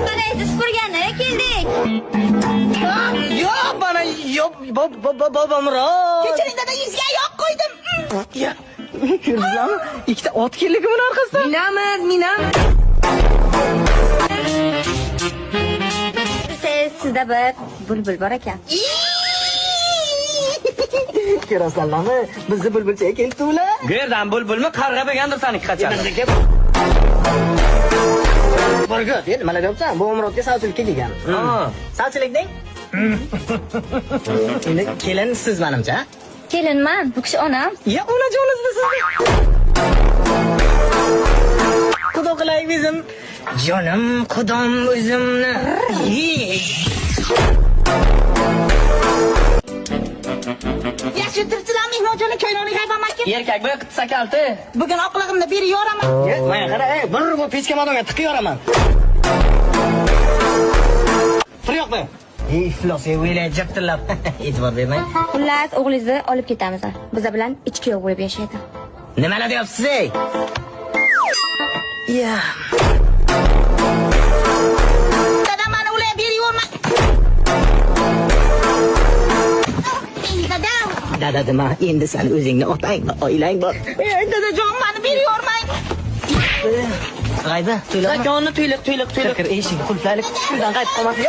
Qaraysiz supurgani keldik. Yo'q, mana yo'q, bobomroz. Kechiring dada, yuzga yo'q qo'ydim. Ya, ko'rdingizmi? Ikkita ot keldi buni orqasidan. Minamiz. Sizda bir bulbul bor ekan. Ko'rasanlarmi? Bizni bulbulchaga keldi ular. Gerdan bulbulmi qarg'a bo'lgandir saniki qachon. Borga, nima deyapsan? Bu Umrodga savchilik kelgan. Savchilikding? Endi kelin siz menimcha. Kelinman, bu kishi onam. Ya, onajonisiz siz. Xudo qilay bizim jonim qudam o'zimni. Yaxshi tirchilar mehmonjo'ni ko'ylakni hayfamakka. Erkak bu qitsa kalti. Bugun oqlig'imda biri yo'raman. Mana qara, bir bu pechka madonga tiqib yoraman. Tur yo'qmi? Iflos o'ylayaptilar. E'tibor bermang. Xullas, o'g'lingizni olib ketamiz. Biz bilan ichki bo'lib yashaydi. Nimalar deyapsiz ey? Ya. Dada, mana ular biri yo'rma. Dada. Dada dema, endi sen o'zingni otang, oilang bor. Dadajon, mani biri yo'rmang. Qayda? To'ylar. Zakonni to'yliq. Eshik qulflaylik. Shundan qaytib qolmasin.